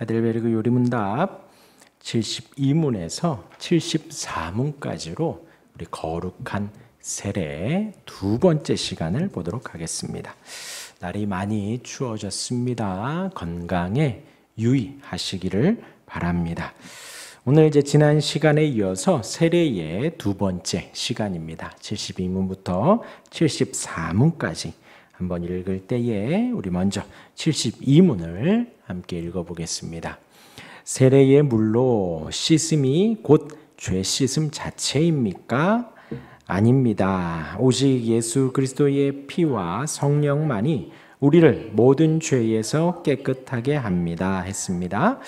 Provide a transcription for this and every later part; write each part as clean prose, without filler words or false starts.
하델베르그 요리문답 72문에서 74문까지로 우리 거룩한 세례 두 번째 시간을 보도록 하겠습니다. 날이 많이 추워졌습니다. 건강에 유의하시기를 바랍니다. 오늘 이제 지난 시간에 이어서 세례의 두 번째 시간입니다. 72문부터 74문까지 한번 읽을 때에 우리 먼저 72문을 함께 읽어보겠습니다. 세례의 물로 씻음이 곧 죄 씻음 자체입니까? 아닙니다. 오직 예수 그리스도의 피와 성령만이 우리를 모든 죄에서 깨끗하게 합니다. 했습니다.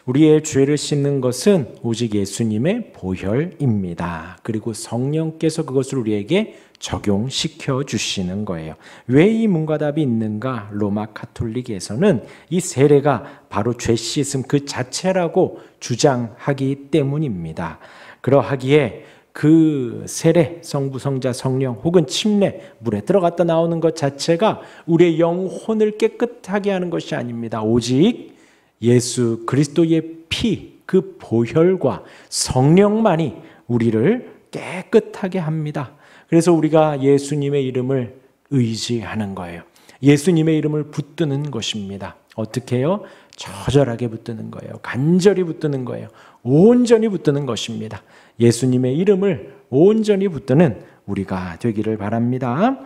우리의 죄를 씻는 것은 오직 예수님의 보혈입니다. 그리고 성령께서 그것을 우리에게 적용시켜 주시는 거예요. 왜 이 문과답이 있는가? 로마 가톨릭에서는 이 세례가 바로 죄 씻음 그 자체라고 주장하기 때문입니다. 그러하기에 그 세례, 성부, 성자, 성령 혹은 침례, 물에 들어갔다 나오는 것 자체가 우리의 영혼을 깨끗하게 하는 것이 아닙니다. 오직 예수 그리스도의 피, 그 보혈과 성령만이 우리를 깨끗하게 합니다. 그래서 우리가 예수님의 이름을 의지하는 거예요. 예수님의 이름을 붙드는 것입니다. 어떻게 해요? 처절하게 붙드는 거예요. 간절히 붙드는 거예요. 온전히 붙드는 것입니다. 예수님의 이름을 온전히 붙드는 우리가 되기를 바랍니다.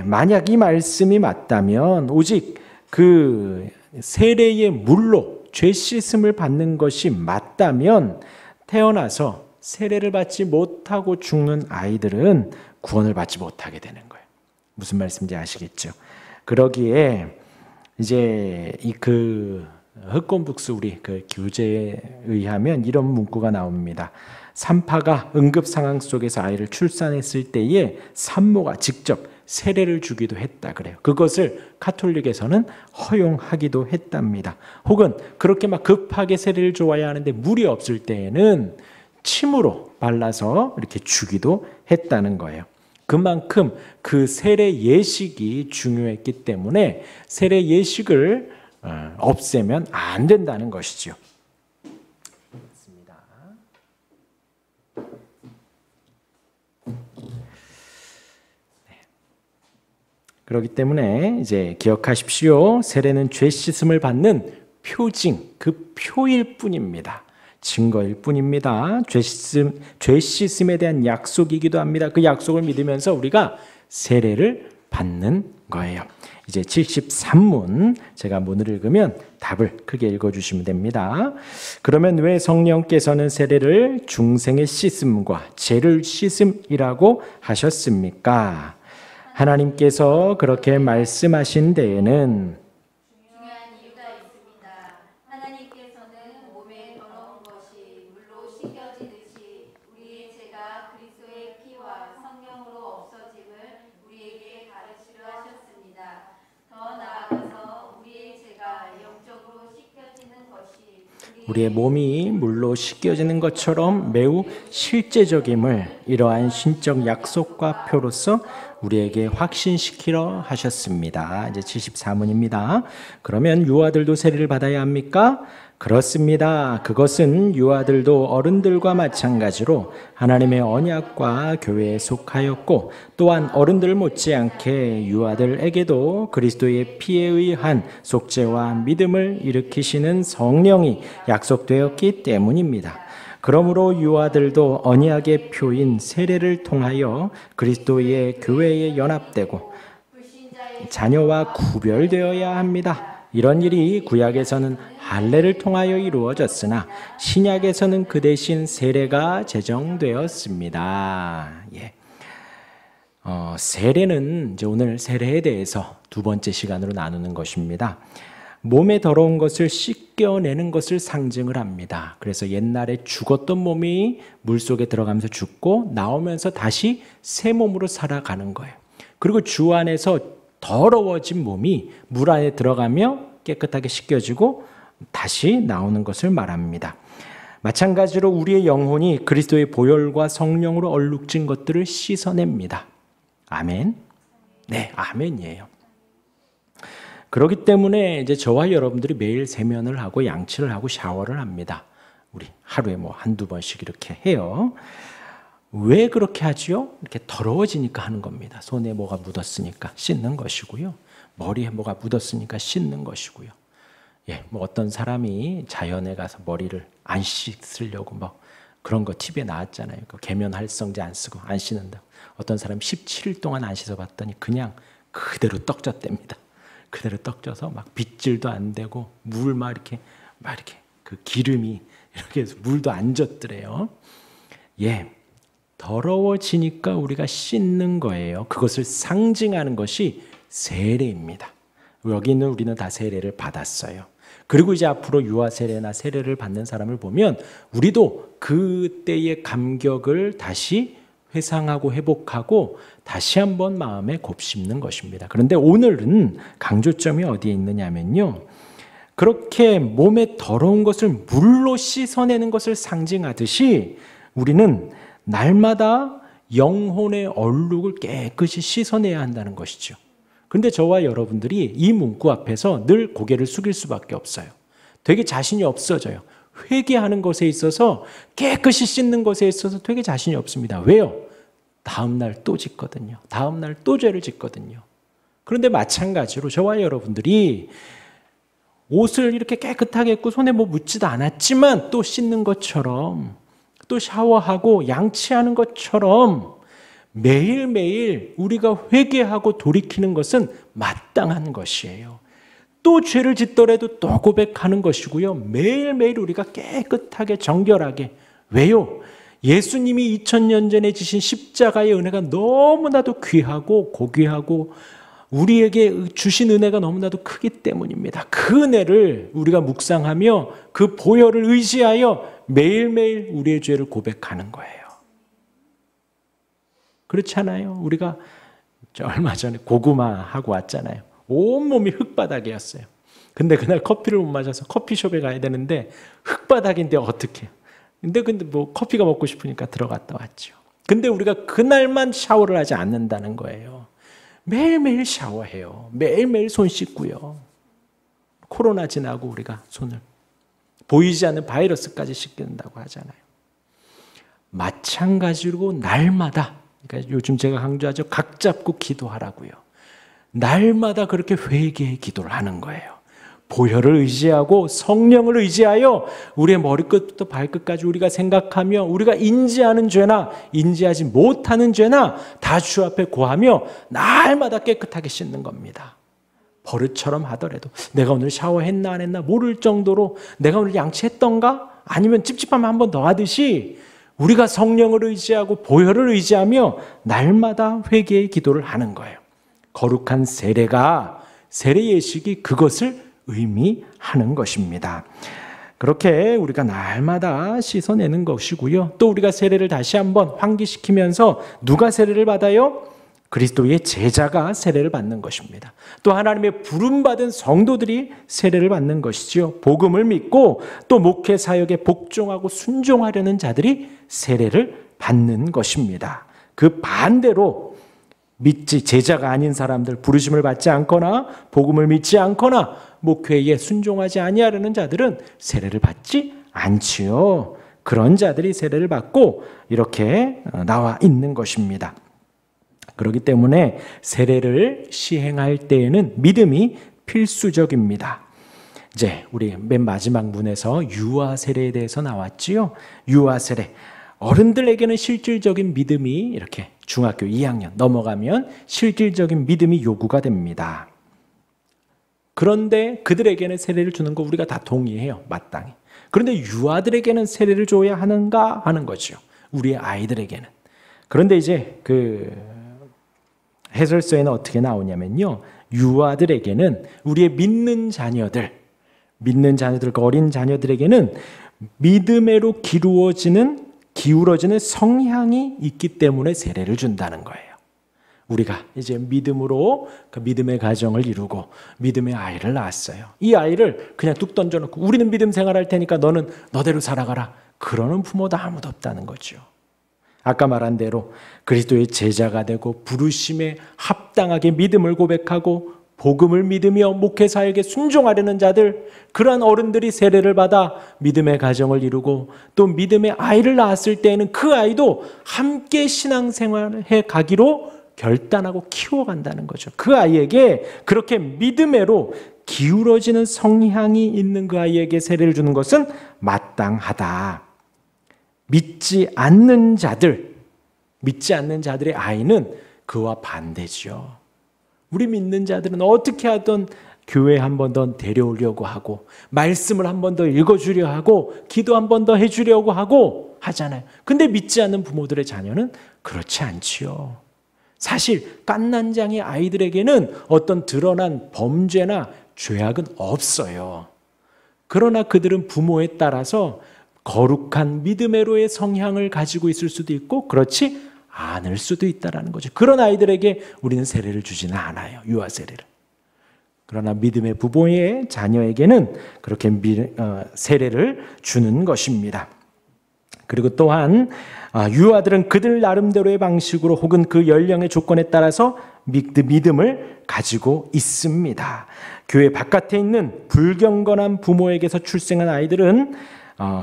만약 이 말씀이 맞다면 오직 그 세례의 물로 죄 씻음을 받는 것이 맞다면 태어나서 세례를 받지 못하고 죽는 아이들은 구원을 받지 못하게 되는 거예요. 무슨 말씀인지 아시겠죠? 그러기에 이제 그 흑곤북스 우리 그 교재에 의하면 이런 문구가 나옵니다. 산파가 응급 상황 속에서 아이를 출산했을 때에 산모가 직접 세례를 주기도 했다 그래요. 그것을 가톨릭에서는 허용하기도 했답니다. 혹은 그렇게 막 급하게 세례를 줘야 하는데 물이 없을 때에는 침으로 발라서 이렇게 주기도 했다는 거예요. 그만큼 그 세례 예식이 중요했기 때문에 세례 예식을 없애면 안 된다는 것이죠. 그렇기 때문에 이제 기억하십시오. 세례는 죄 씻음을 받는 표징, 그 표일 뿐입니다. 증거일 뿐입니다. 죄 씻음에 대한 약속이기도 합니다. 그 약속을 믿으면서 우리가 세례를 받는 거예요. 이제 73문 제가 문을 읽으면 답을 크게 읽어주시면 됩니다. 그러면 왜 성령께서는 세례를 중생의 씻음과 죄를 씻음이라고 하셨습니까? 하나님께서 그렇게 말씀하신 데에는 중요한 이유가 있습니다. 하나님께서는 몸에 더러운 것이 물로 씻겨지듯이 우리의 죄가 그리스도의 피와 성령으로 없어짐을 우리에게 가르치려 하셨습니다. 더 나아가서 우리의 죄가 영적으로 씻겨지는 것이 우리의 몸이 물로 씻겨지는 것처럼 매우 실제적임을 이러한 신적 약속과 표로서 우리에게 확신시키려 하셨습니다. 이제 74문입니다. 그러면 유아들도 세례를 받아야 합니까? 그렇습니다. 그것은 유아들도 어른들과 마찬가지로 하나님의 언약과 교회에 속하였고 또한 어른들 못지않게 유아들에게도 그리스도의 피에 의한 속죄와 믿음을 일으키시는 성령이 약속되었기 때문입니다. 그러므로 유아들도 언약의 표인 세례를 통하여 그리스도의 교회에 연합되고 자녀와 구별되어야 합니다. 이런 일이 구약에서는 할례를 통하여 이루어졌으나 신약에서는 그 대신 세례가 제정되었습니다. 세례는 이제 오늘 세례에 대해서 두 번째 시간으로 나누는 것입니다. 몸에 더러운 것을 씻겨내는 것을 상징을 합니다. 그래서 옛날에 죽었던 몸이 물속에 들어가면서 죽고 나오면서 다시 새 몸으로 살아가는 거예요. 그리고 주 안에서 더러워진 몸이 물 안에 들어가며 깨끗하게 씻겨지고 다시 나오는 것을 말합니다. 마찬가지로 우리의 영혼이 그리스도의 보혈과 성령으로 얼룩진 것들을 씻어냅니다. 아멘. 네, 아멘이에요. 그렇기 때문에 이제 저와 여러분들이 매일 세면을 하고 양치를 하고 샤워를 합니다. 우리 하루에 뭐 한두 번씩 이렇게 해요. 왜 그렇게 하지요? 이렇게 더러워지니까 하는 겁니다. 손에 뭐가 묻었으니까 씻는 것이고요. 머리에 뭐가 묻었으니까 씻는 것이고요. 예, 뭐 어떤 사람이 자연에 가서 머리를 안 씻으려고 뭐 그런 거 TV에 나왔잖아요. 그 계면 활성제 안 쓰고 안 씻는다. 어떤 사람 17일 동안 안 씻어봤더니 그냥 그대로 떡졌답니다. 그대로 떡져서 막 빗질도 안 되고 물 막 이렇게 그 기름이 이렇게 해서 물도 안 젖더래요. 예, 더러워지니까 우리가 씻는 거예요. 그것을 상징하는 것이 세례입니다. 여기 있는 우리는 다 세례를 받았어요. 그리고 이제 앞으로 유아 세례나 세례를 받는 사람을 보면 우리도 그때의 감격을 다시 회상하고 회복하고 다시 한번 마음에 곱씹는 것입니다. 그런데 오늘은 강조점이 어디에 있느냐면요. 그렇게 몸에 더러운 것을 물로 씻어내는 것을 상징하듯이 우리는 날마다 영혼의 얼룩을 깨끗이 씻어내야 한다는 것이죠. 그런데 저와 여러분들이 이 문구 앞에서 늘 고개를 숙일 수밖에 없어요. 되게 자신이 없어져요. 회개하는 것에 있어서 깨끗이 씻는 것에 있어서 되게 자신이 없습니다. 왜요? 다음 날 또 짓거든요. 다음 날 또 죄를 짓거든요. 그런데 마찬가지로 저와 여러분들이 옷을 이렇게 깨끗하게 입고 손에 뭐 묻지도 않았지만 또 씻는 것처럼 또 샤워하고 양치하는 것처럼 매일매일 우리가 회개하고 돌이키는 것은 마땅한 것이에요. 또 죄를 짓더라도 또 고백하는 것이고요. 매일매일 우리가 깨끗하게 정결하게. 왜요? 예수님이 2000년 전에 지신 십자가의 은혜가 너무나도 귀하고 고귀하고 우리에게 주신 은혜가 너무나도 크기 때문입니다. 그 은혜를 우리가 묵상하며 그 보혈을 의지하여 매일매일 우리의 죄를 고백하는 거예요. 그렇지 않아요? 우리가 얼마 전에 고구마 하고 왔잖아요. 온몸이 흙바닥이었어요. 근데 그날 커피를 못 마셔서 커피숍에 가야 되는데 흙바닥인데 어떡해. 근데 뭐 커피가 먹고 싶으니까 들어갔다 왔죠. 근데 우리가 그날만 샤워를 하지 않는다는 거예요. 매일매일 샤워해요. 매일매일 손 씻고요. 코로나 지나고 우리가 손을 보이지 않는 바이러스까지 씻는다고 하잖아요. 마찬가지로 날마다, 그러니까 요즘 제가 강조하죠. 각 잡고 기도하라고요. 날마다 그렇게 회개의 기도를 하는 거예요. 보혈을 의지하고 성령을 의지하여 우리의 머리끝부터 발끝까지 우리가 생각하며 우리가 인지하는 죄나 인지하지 못하는 죄나 다 주 앞에 고하며 날마다 깨끗하게 씻는 겁니다. 버릇처럼 하더라도 내가 오늘 샤워했나 안 했나 모를 정도로 내가 오늘 양치했던가 아니면 찝찝하면 한 번 더 하듯이 우리가 성령을 의지하고 보혈을 의지하며 날마다 회개의 기도를 하는 거예요. 거룩한 세례가 세례 예식이 그것을 의미하는 것입니다. 그렇게 우리가 날마다 씻어내는 것이고요. 또 우리가 세례를 다시 한번 환기시키면서 누가 세례를 받아요? 그리스도의 제자가 세례를 받는 것입니다. 또 하나님의 부름받은 성도들이 세례를 받는 것이지요. 복음을 믿고 또 목회 사역에 복종하고 순종하려는 자들이 세례를 받는 것입니다. 그 반대로 믿지 제자가 아닌 사람들, 부르심을 받지 않거나 복음을 믿지 않거나 목회에 순종하지 아니하려는 자들은 세례를 받지 않지요. 그런 자들이 세례를 받고 이렇게 나와 있는 것입니다. 그렇기 때문에 세례를 시행할 때에는 믿음이 필수적입니다. 이제 우리 맨 마지막 문에서 유아 세례에 대해서 나왔지요. 유아 세례. 어른들에게는 실질적인 믿음이 이렇게 중학교 2학년 넘어가면 실질적인 믿음이 요구가 됩니다. 그런데 그들에게는 세례를 주는 거 우리가 다 동의해요. 마땅히. 그런데 유아들에게는 세례를 줘야 하는가 하는 거죠. 우리의 아이들에게는. 그런데 이제 그 해설서에는 어떻게 나오냐면요. 유아들에게는 우리의 믿는 자녀들, 그 어린 자녀들에게는 믿음으로 기울어지는 성향이 있기 때문에 세례를 준다는 거예요. 우리가 이제 믿음으로 그 믿음의 가정을 이루고 믿음의 아이를 낳았어요. 이 아이를 그냥 뚝 던져놓고 우리는 믿음 생활할 테니까 너는 너대로 살아가라. 그러는 부모도 아무도 없다는 거죠. 아까 말한 대로 그리스도의 제자가 되고 부르심에 합당하게 믿음을 고백하고 복음을 믿으며 목회사에게 순종하려는 자들, 그러한 어른들이 세례를 받아 믿음의 가정을 이루고 또 믿음의 아이를 낳았을 때에는 그 아이도 함께 신앙생활을 해 가기로 결단하고 키워간다는 거죠. 그 아이에게 그렇게 믿음으로 기울어지는 성향이 있는 그 아이에게 세례를 주는 것은 마땅하다. 믿지 않는 자들의 아이는 그와 반대죠. 우리 믿는 자들은 어떻게 하든 교회 한 번 더 데려오려고 하고 말씀을 한 번 더 읽어주려 하고 기도 한 번 더 해주려고 하고 하잖아요. 근데 믿지 않는 부모들의 자녀는 그렇지 않지요. 사실 갓난장이 아이들에게는 어떤 드러난 범죄나 죄악은 없어요. 그러나 그들은 부모에 따라서 거룩한 믿음으로의 성향을 가지고 있을 수도 있고 그렇지 않을 수도 있다는 거죠. 그런 아이들에게 우리는 세례를 주지는 않아요. 유아 세례를. 그러나 믿음의 부모의 자녀에게는 그렇게 세례를 주는 것입니다. 그리고 또한 유아들은 그들 나름대로의 방식으로 혹은 그 연령의 조건에 따라서 믿음을 가지고 있습니다. 교회 바깥에 있는 불경건한 부모에게서 출생한 아이들은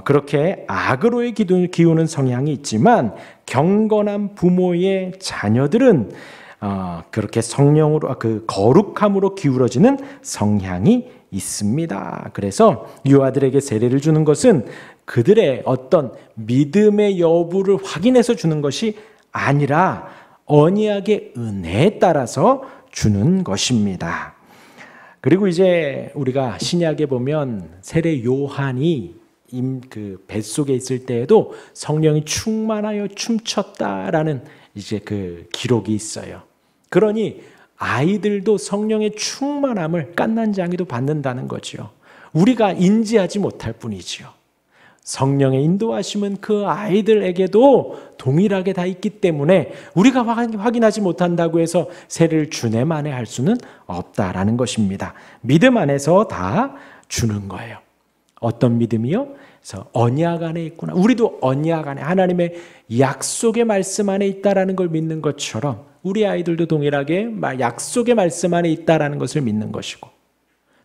그렇게 악으로의 기우는 성향이 있지만 경건한 부모의 자녀들은 그렇게 성령으로 그 거룩함으로 기울어지는 성향이 있습니다. 그래서 유아들에게 세례를 주는 것은 그들의 어떤 믿음의 여부를 확인해서 주는 것이 아니라 언약의 은혜에 따라서 주는 것입니다. 그리고 이제 우리가 신약에 보면 세례 요한이 그 뱃속에 있을 때에도 성령이 충만하여 춤췄다라는 이제 그 기록이 있어요. 그러니 아이들도 성령의 충만함을 갓난장이도 받는다는 거죠. 우리가 인지하지 못할 뿐이지요. 성령의 인도하심은 그 아이들에게도 동일하게 다 있기 때문에 우리가 확인하지 못한다고 해서 세례를 주네 마네 할 수는 없다라는 것입니다. 믿음 안에서 다 주는 거예요. 어떤 믿음이요? 그래서 언약 안에 있구나. 우리도 언약 안에 하나님의 약속의 말씀 안에 있다라는 걸 믿는 것처럼 우리 아이들도 동일하게 약속의 말씀 안에 있다라는 것을 믿는 것이고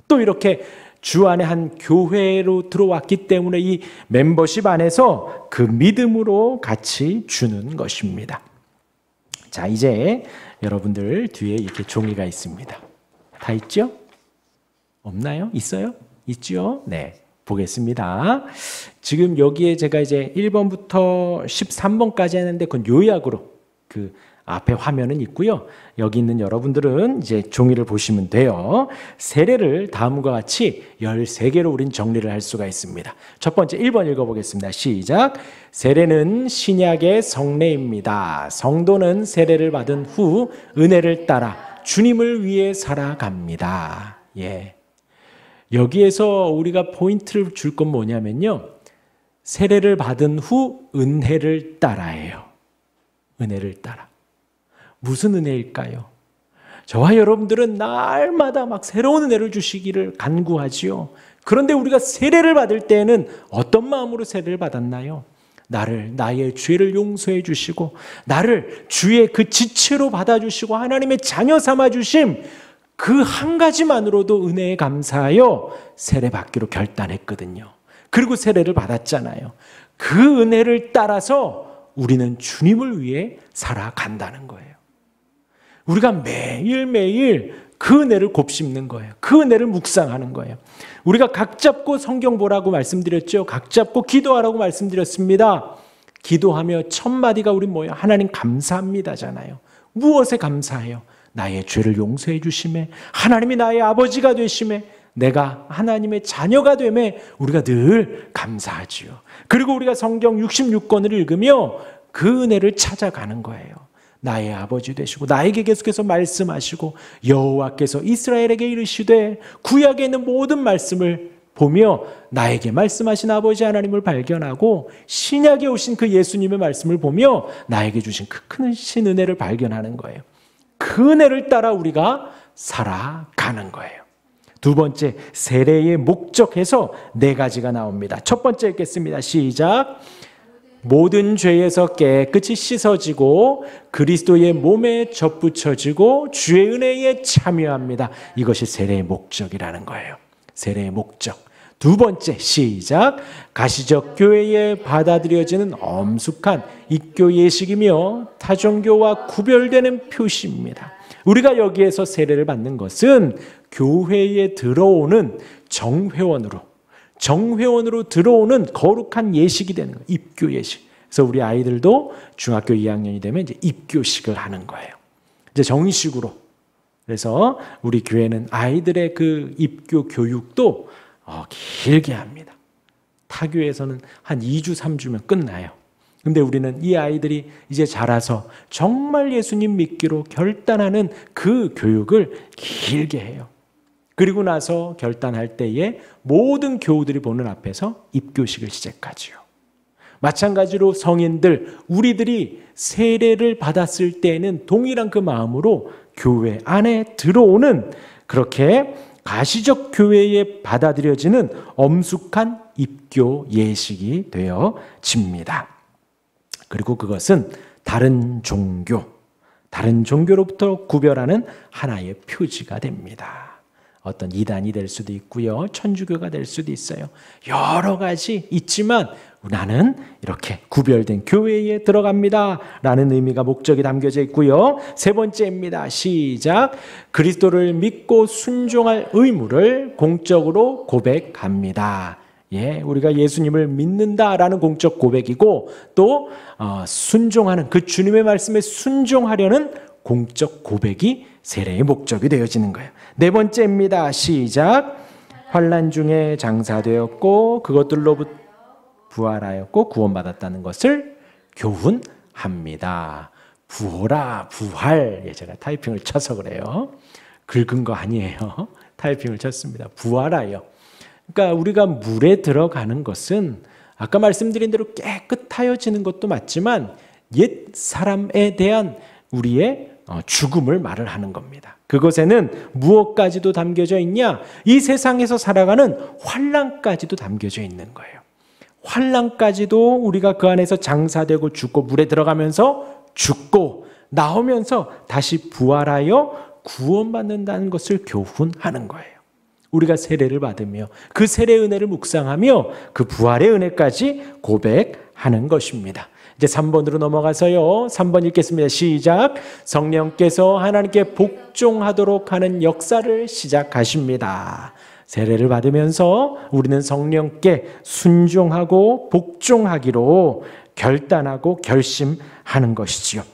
또 이렇게 주 안에 한 교회로 들어왔기 때문에 이 멤버십 안에서 그 믿음으로 같이 주는 것입니다. 자, 이제 여러분들 뒤에 이렇게 종이가 있습니다. 다 있죠? 없나요? 있어요? 있죠? 네. 보겠습니다. 지금 여기에 제가 이제 1번부터 13번까지 했는데 그건 요약으로 그 앞에 화면은 있고요. 여기 있는 여러분들은 이제 종이를 보시면 돼요. 세례를 다음과 같이 13개로 우린 정리를 할 수가 있습니다. 첫 번째 1번 읽어보겠습니다. 시작. 세례는 신약의 성례입니다. 성도는 세례를 받은 후 은혜를 따라 주님을 위해 살아갑니다. 예. 여기에서 우리가 포인트를 줄 건 뭐냐면요. 세례를 받은 후 은혜를 따라예요. 은혜를 따라. 무슨 은혜일까요? 저와 여러분들은 날마다 막 새로운 은혜를 주시기를 간구하지요. 그런데 우리가 세례를 받을 때에는 어떤 마음으로 세례를 받았나요? 나의 죄를 용서해 주시고 나를 주의 그 지체로 받아주시고 하나님의 자녀 삼아 주심 그 한 가지만으로도 은혜에 감사하여 세례 받기로 결단했거든요. 그리고 세례를 받았잖아요. 그 은혜를 따라서 우리는 주님을 위해 살아간다는 거예요. 우리가 매일매일 그 은혜를 곱씹는 거예요. 그 은혜를 묵상하는 거예요. 우리가 각 잡고 성경 보라고 말씀드렸죠. 각 잡고 기도하라고 말씀드렸습니다. 기도하며 첫 마디가 우리 뭐예요? 하나님 감사합니다잖아요. 무엇에 감사해요? 나의 죄를 용서해 주심에, 하나님이 나의 아버지가 되심에, 내가 하나님의 자녀가 됨에 우리가 늘 감사하지요. 그리고 우리가 성경 66권을 읽으며 그 은혜를 찾아가는 거예요. 나의 아버지 되시고 나에게 계속해서 말씀하시고 여호와께서 이스라엘에게 이르시되 구약에 있는 모든 말씀을 보며 나에게 말씀하신 아버지 하나님을 발견하고 신약에 오신 그 예수님의 말씀을 보며 나에게 주신 그 크신 은혜를 발견하는 거예요. 그 은혜를 따라 우리가 살아가는 거예요. 두 번째, 세례의 목적에서 4가지가 나옵니다. 첫 번째 읽겠습니다. 시작. 모든 죄에서 깨끗이 씻어지고 그리스도의 몸에 접붙여지고 주의 은혜에 참여합니다. 이것이 세례의 목적이라는 거예요. 세례의 목적. 두 번째, 시작. 가시적 교회에 받아들여지는 엄숙한 입교 예식이며 타종교와 구별되는 표시입니다. 우리가 여기에서 세례를 받는 것은 교회에 들어오는 정회원으로 들어오는 거룩한 예식이 되는 거예요. 입교 예식. 그래서 우리 아이들도 중학교 2학년이 되면 이제 입교식을 하는 거예요. 이제 정식으로. 그래서 우리 교회는 아이들의 그 입교 교육도 길게 합니다. 타교에서는 한 2주, 3주면 끝나요. 근데 우리는 이 아이들이 이제 자라서 정말 예수님 믿기로 결단하는 그 교육을 길게 해요. 그리고 나서 결단할 때에 모든 교우들이 보는 앞에서 입교식을 시작하지요. 마찬가지로 성인들, 우리들이 세례를 받았을 때에는 동일한 그 마음으로 교회 안에 들어오는 그렇게 가시적 교회에 받아들여지는 엄숙한 입교 예식이 되어집니다. 그리고 그것은 다른 종교로부터 구별하는 하나의 표지가 됩니다. 어떤 이단이 될 수도 있고요. 천주교가 될 수도 있어요. 여러 가지 있지만 나는 이렇게 구별된 교회에 들어갑니다. 라는 의미가 목적이 담겨져 있고요. 세 번째입니다. 시작. 그리스도를 믿고 순종할 의무를 공적으로 고백합니다. 예, 우리가 예수님을 믿는다라는 공적 고백이고 또 순종하는 그 주님의 말씀에 순종하려는 공적 고백이 세례의 목적이 되어지는 거예요. 네 번째입니다. 시작. 환난 중에 장사되었고 그것들로부터 부활하였고 구원받았다는 것을 교훈합니다. 부호라, 부활. 예, 제가 타이핑을 쳐서 그래요. 긁은 거 아니에요. 타이핑을 쳤습니다. 부활하여. 그러니까 우리가 물에 들어가는 것은 아까 말씀드린 대로 깨끗하여지는 것도 맞지만 옛 사람에 대한 우리의 죽음을 말을 하는 겁니다. 그것에는 무엇까지도 담겨져 있냐? 이 세상에서 살아가는 환난까지도 담겨져 있는 거예요. 환난까지도 우리가 그 안에서 장사되고 죽고 물에 들어가면서 죽고 나오면서 다시 부활하여 구원받는다는 것을 교훈하는 거예요. 우리가 세례를 받으며 그 세례 은혜를 묵상하며 그 부활의 은혜까지 고백하는 것입니다. 이제 3번으로 넘어가서요. 3번 읽겠습니다. 시작. 성령께서 하나님께 복종하도록 하는 역사를 시작하십니다. 세례를 받으면서 우리는 성령께 순종하고 복종하기로 결단하고 결심하는 것이지요.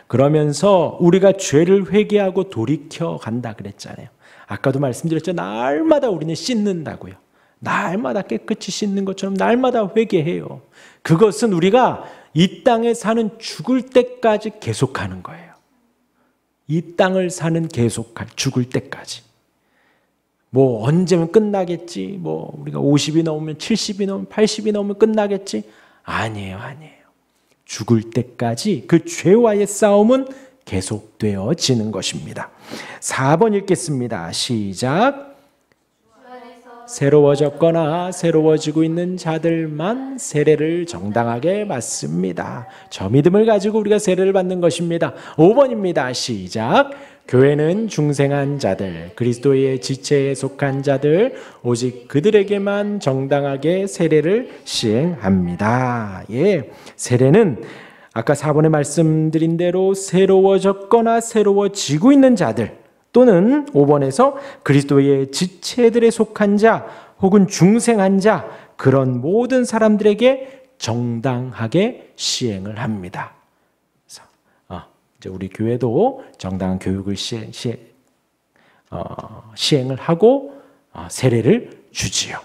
그러면서 우리가 죄를 회개하고 돌이켜 간다 그랬잖아요. 아까도 말씀드렸죠. 날마다 우리는 씻는다고요. 날마다 깨끗이 씻는 것처럼 날마다 회개해요. 그것은 우리가 이 땅에 사는 죽을 때까지 계속하는 거예요. 이 땅을 사는 죽을 때까지. 뭐 언제면 끝나겠지. 뭐 우리가 50이 넘으면 70이 넘으면 80이 넘으면 끝나겠지. 아니에요. 죽을 때까지 그 죄와의 싸움은 계속되어지는 것입니다. 4번 읽겠습니다. 시작. 새로워졌거나 새로워지고 있는 자들만 세례를 정당하게 받습니다. 저 믿음을 가지고 우리가 세례를 받는 것입니다. 5번입니다. 시작. 교회는 중생한 자들, 그리스도의 지체에 속한 자들, 오직 그들에게만 정당하게 세례를 시행합니다. 예, 세례는 아까 4번에 말씀드린 대로 새로워졌거나 새로워지고 있는 자들 또는 5번에서 그리스도의 지체들에 속한 자 혹은 중생한 자 그런 모든 사람들에게 정당하게 시행을 합니다. 그래서 이제 우리 교회도 정당한 교육을 시행을 하고 세례를 주지요.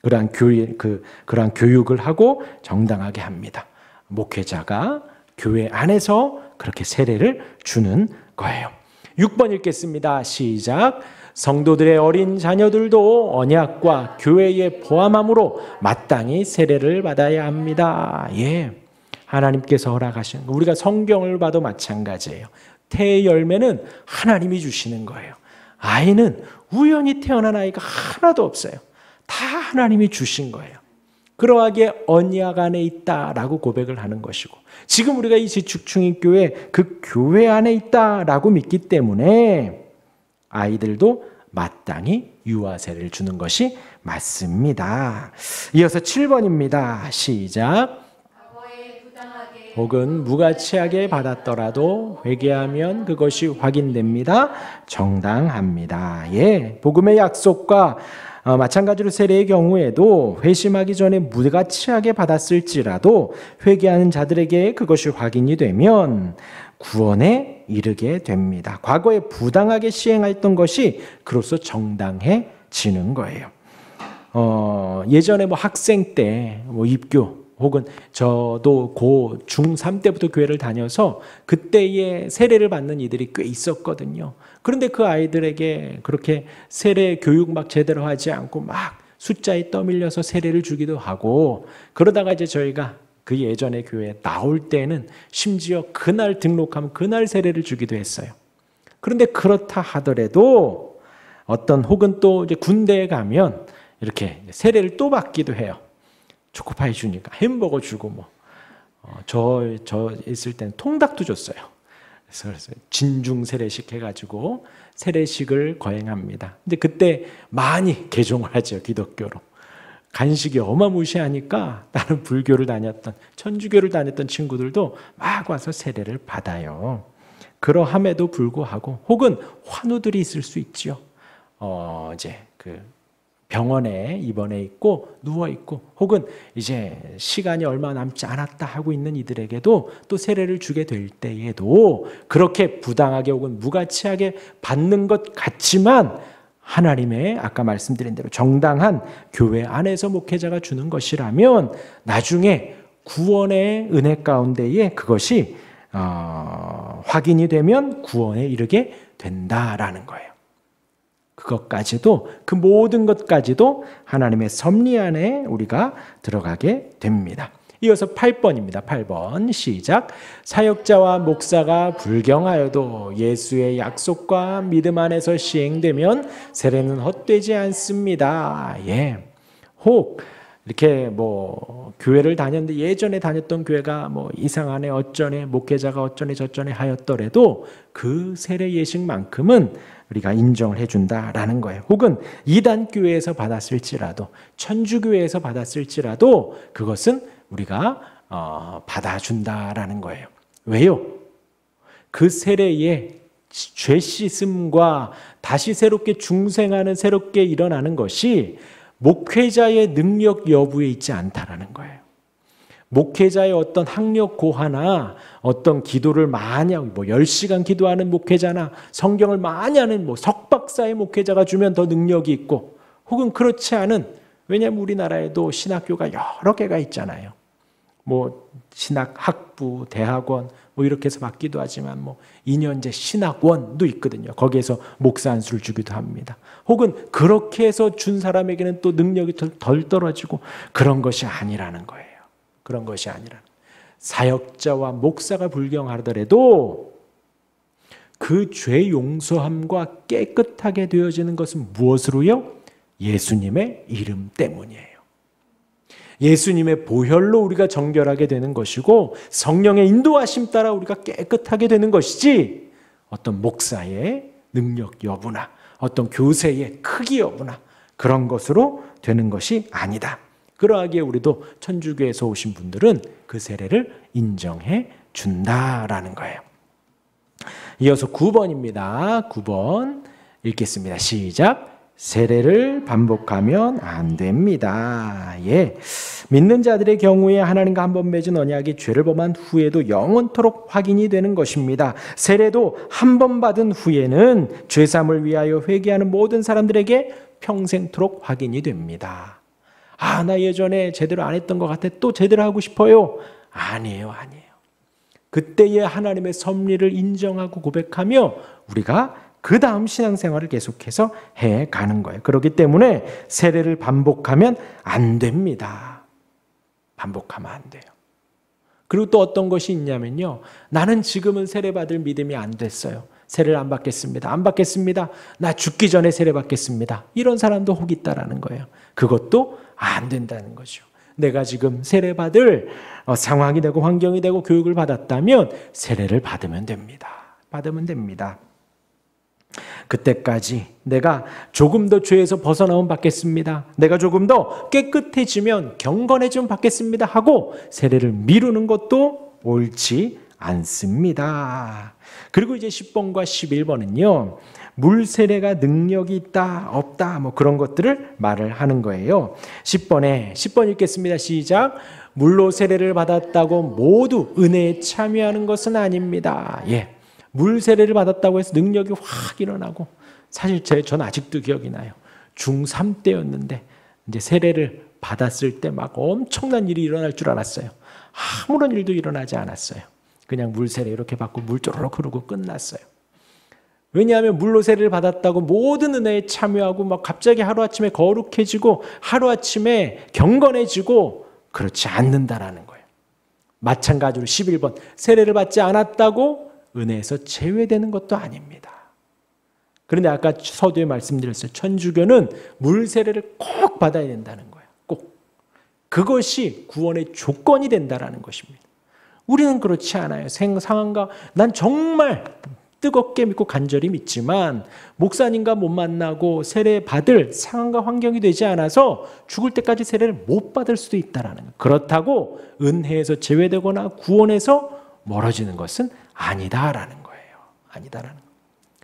그러한 교육을 하고 정당하게 합니다. 목회자가 교회 안에서 그렇게 세례를 주는 거예요. 6번 읽겠습니다. 시작. 성도들의 어린 자녀들도 언약과 교회에 포함함으로 마땅히 세례를 받아야 합니다. 예, 하나님께서 허락하시는 거. 우리가 성경을 봐도 마찬가지예요. 태의 열매는 하나님이 주시는 거예요. 아이는 우연히 태어난 아이가 하나도 없어요. 다 하나님이 주신 거예요. 그러하게 언약 안에 있다라고 고백을 하는 것이고, 지금 우리가 이 지축충인교회 그 교회 안에 있다라고 믿기 때문에 아이들도 마땅히 유아 세례를 주는 것이 맞습니다. 이어서 7번입니다. 시작. 과거에 부당하게 혹은 무가치하게 받았더라도 회개하면 그것이 확인됩니다. 정당합니다. 예, 복음의 약속과 마찬가지로 세례의 경우에도 회심하기 전에 무가치하게 받았을지라도 회개하는 자들에게 그것이 확인이 되면 구원에 이르게 됩니다. 과거에 부당하게 시행했던 것이 그로써 정당해지는 거예요. 예전에 뭐 학생 때 뭐 입교 혹은 저도 고 중3 때부터 교회를 다녀서 그때에 세례를 받는 이들이 꽤 있었거든요. 그런데 그 아이들에게 그렇게 세례 교육 막 제대로 하지 않고 막 숫자에 떠밀려서 세례를 주기도 하고, 그러다가 이제 저희가 그 예전에 교회에 나올 때는 심지어 그날 등록하면 그날 세례를 주기도 했어요. 그런데 그렇다 하더라도 어떤 혹은 또 이제 군대에 가면 이렇게 세례를 또 받기도 해요. 초코파이 주니까 햄버거 주고 뭐 저 있을 때는 통닭도 줬어요. 그래서 진중 세례식 해가지고 세례식을 거행합니다. 근데 그때 많이 개종을 하죠, 기독교로. 간식이 어마무시하니까 다른 불교를 다녔던 천주교를 다녔던 친구들도 막 와서 세례를 받아요. 그러함에도 불구하고 혹은 환우들이 있을 수 있죠. 이제 그 병원에 입원해 있고 누워 있고 혹은 이제 시간이 얼마 남지 않았다 하고 있는 이들에게도 또 세례를 주게 될 때에도 그렇게 부당하게 혹은 무가치하게 받는 것 같지만 하나님의 아까 말씀드린 대로 정당한 교회 안에서 목회자가 주는 것이라면 나중에 구원의 은혜 가운데에 그것이 확인이 되면 구원에 이르게 된다라는 거예요. 그것까지도, 그 모든 것까지도 하나님의 섭리 안에 우리가 들어가게 됩니다. 이어서 8번입니다. 8번 시작. 사역자와 목사가 불경하여도 예수의 약속과 믿음 안에서 시행되면 세례는 헛되지 않습니다. 예. 혹 이렇게 뭐 교회를 다녔는데 예전에 다녔던 교회가 뭐 이상하네 어쩌네 목회자가 어쩌네 저쩌네 하였더라도 그 세례 예식만큼은 우리가 인정을 해준다라는 거예요. 혹은 이단 교회에서 받았을지라도 천주교회에서 받았을지라도 그것은 우리가 받아준다라는 거예요. 왜요? 그 세례의 죄 씻음과 다시 새롭게 중생하는 새롭게 일어나는 것이 목회자의 능력 여부에 있지 않다라는 거예요. 목회자의 어떤 학력 고하나 어떤 기도를 많이 하고 뭐 10시간 기도하는 목회자나 성경을 많이 하는 뭐 석박사의 목회자가 주면 더 능력이 있고, 혹은 그렇지 않은, 왜냐하면 우리나라에도 신학교가 여러 개가 있잖아요. 뭐 신학학부, 대학원 뭐 이렇게 해서 받기도 하지만 뭐 2년제 신학원도 있거든요. 거기에서 목사 안수를 주기도 합니다. 혹은 그렇게 해서 준 사람에게는 또 능력이 덜 떨어지고, 그런 것이 아니라는 거예요. 그런 것이 아니라 사역자와 목사가 불경하더라도 그 죄 용서함과 깨끗하게 되어지는 것은 무엇으로요? 예수님의 이름 때문이에요. 예수님의 보혈로 우리가 정결하게 되는 것이고 성령의 인도하심 따라 우리가 깨끗하게 되는 것이지, 어떤 목사의 능력 여부나 어떤 교세의 크기 여부나 그런 것으로 되는 것이 아니다. 그러하기에 우리도 천주교에서 오신 분들은 그 세례를 인정해 준다라는 거예요. 이어서 9번입니다. 9번 읽겠습니다. 시작. 세례를 반복하면 안 됩니다. 예. 믿는 자들의 경우에 하나님과 한 번 맺은 언약이 죄를 범한 후에도 영원토록 확인이 되는 것입니다. 세례도 한 번 받은 후에는 죄사함을 위하여 회개하는 모든 사람들에게 평생토록 확인이 됩니다. 아, 나 예전에 제대로 안 했던 것 같아. 또 제대로 하고 싶어요. 아니에요. 그때의 하나님의 섭리를 인정하고 고백하며 우리가 그 다음 신앙생활을 계속해서 해가는 거예요. 그렇기 때문에 세례를 반복하면 안 됩니다. 반복하면 안 돼요. 그리고 또 어떤 것이 있냐면요. 나는 지금은 세례 받을 믿음이 안 됐어요. 세례를 안 받겠습니다. 안 받겠습니다. 나 죽기 전에 세례 받겠습니다. 이런 사람도 혹 있다라는 거예요. 그것도 안 된다는 거죠. 내가 지금 세례받을 상황이 되고 환경이 되고 교육을 받았다면 세례를 받으면 됩니다. 받으면 됩니다. 그때까지 내가 조금 더 죄에서 벗어나면 받겠습니다. 내가 조금 더 깨끗해지면 경건해지면 받겠습니다 하고 세례를 미루는 것도 옳지 않습니다. 그리고 이제 10번과 11번은요. 물 세례가 능력이 있다 없다 뭐 그런 것들을 말을 하는 거예요. 10번 읽겠습니다. 시작. 물로 세례를 받았다고 모두 은혜에 참여하는 것은 아닙니다. 예. 물 세례를 받았다고 해서 능력이 확 일어나고, 사실 전 아직도 기억이 나요. 중3 때였는데 이제 세례를 받았을 때 막 엄청난 일이 일어날 줄 알았어요. 아무런 일도 일어나지 않았어요. 그냥 물 세례 이렇게 받고 물 쪼르륵 흐르고 끝났어요. 왜냐하면 물로 세례를 받았다고 모든 은혜에 참여하고 막 갑자기 하루아침에 거룩해지고 하루아침에 경건해지고 그렇지 않는다라는 거예요. 마찬가지로 11번 세례를 받지 않았다고 은혜에서 제외되는 것도 아닙니다. 그런데 아까 서두에 말씀드렸어요. 천주교는 물 세례를 꼭 받아야 된다는 거예요. 꼭. 그것이 구원의 조건이 된다는 것입니다. 우리는 그렇지 않아요. 상황과 난 정말 뜨겁게 믿고 간절히 믿지만 목사님과 못 만나고 세례 받을 상황과 환경이 되지 않아서 죽을 때까지 세례를 못 받을 수도 있다는 거예요. 그렇다고 은혜에서 제외되거나 구원에서 멀어지는 것은 아니다라는 거예요. 아니다라는 거예요.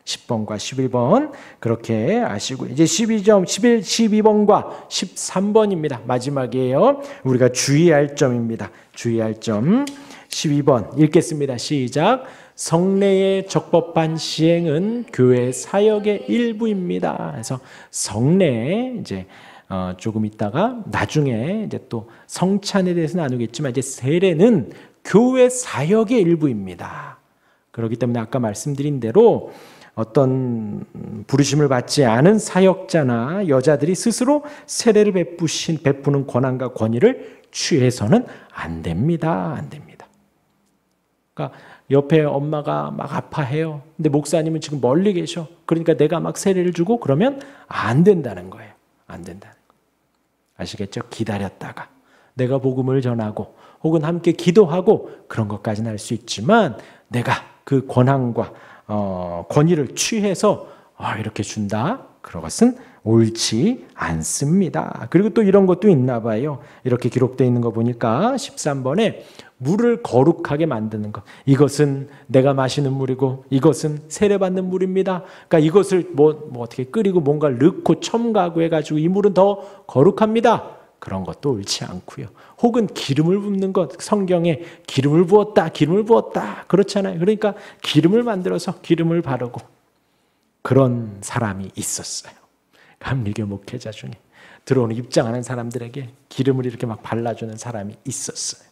10번과 11번 그렇게 아시고 이제 12번과 13번입니다. 마지막이에요. 우리가 주의할 점입니다. 주의할 점 12번 읽겠습니다. 시작. 성례의 적법한 시행은 교회 사역의 일부입니다. 그래서 성례 이제 조금 있다가 나중에 이제 또 성찬에 대해서 나누겠지만 이제 세례는 교회 사역의 일부입니다. 그렇기 때문에 아까 말씀드린 대로 어떤 부르심을 받지 않은 사역자나 여자들이 스스로 세례를 베푸는 권한과 권위를 취해서는 안 됩니다. 안 됩니다. 그러니까 옆에 엄마가 막 아파해요. 근데 목사님은 지금 멀리 계셔. 그러니까 내가 막 세례를 주고 그러면 안 된다는 거예요. 안 된다는 거. 아시겠죠? 기다렸다가 내가 복음을 전하고 혹은 함께 기도하고 그런 것까지는 할 수 있지만 내가 그 권한과 권위를 취해서 이렇게 준다. 그런 것은 옳지 않습니다. 그리고 또 이런 것도 있나 봐요. 이렇게 기록되어 있는 거 보니까 13번에 물을 거룩하게 만드는 것. 이것은 내가 마시는 물이고 이것은 세례받는 물입니다. 그러니까 이것을 뭐 어떻게 끓이고 뭔가를 넣고 첨가하고 해가지고 이 물은 더 거룩합니다. 그런 것도 옳지 않고요. 혹은 기름을 붓는 것. 성경에 기름을 부었다. 기름을 부었다. 그렇잖아요. 그러니까 기름을 만들어서 기름을 바르고 그런 사람이 있었어요. 감리교 목회자 중에 들어오는 입장하는 사람들에게 기름을 이렇게 막 발라주는 사람이 있었어요.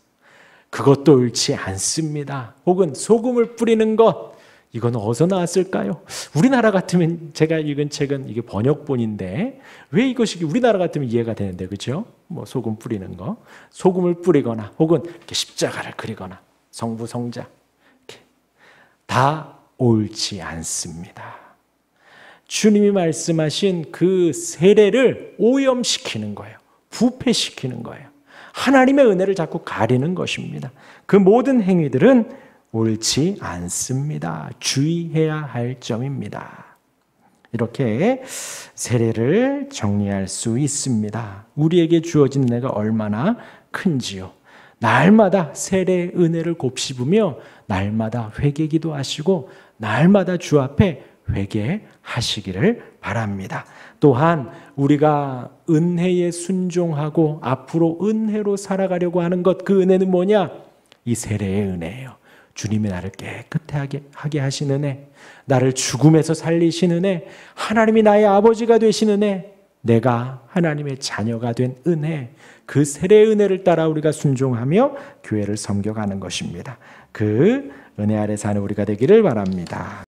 그것도 옳지 않습니다. 혹은 소금을 뿌리는 것, 이건 어디서 나왔을까요? 우리나라 같으면 제가 읽은 책은 이게 번역본인데 왜 이것이 우리나라 같으면 이해가 되는데 그렇죠? 뭐 소금 뿌리는 거, 소금을 뿌리거나 혹은 이렇게 십자가를 그리거나 성부 성자 이렇게 다 옳지 않습니다. 주님이 말씀하신 그 세례를 오염시키는 거예요. 부패시키는 거예요. 하나님의 은혜를 자꾸 가리는 것입니다. 그 모든 행위들은 옳지 않습니다. 주의해야 할 점입니다. 이렇게 세례를 정리할 수 있습니다. 우리에게 주어진 은혜가 얼마나 큰지요. 날마다 세례의 은혜를 곱씹으며 날마다 회개기도 하시고 날마다 주 앞에 회개하시기를 바랍니다. 또한 우리가 은혜에 순종하고 앞으로 은혜로 살아가려고 하는 것, 그 은혜는 뭐냐? 이 세례의 은혜예요. 주님이 나를 깨끗하게 하게 하시는 은혜, 나를 죽음에서 살리시는 은혜, 하나님이 나의 아버지가 되시는 은혜, 내가 하나님의 자녀가 된 은혜, 그 세례의 은혜를 따라 우리가 순종하며 교회를 섬겨가는 것입니다. 그 은혜 아래 사는 우리가 되기를 바랍니다.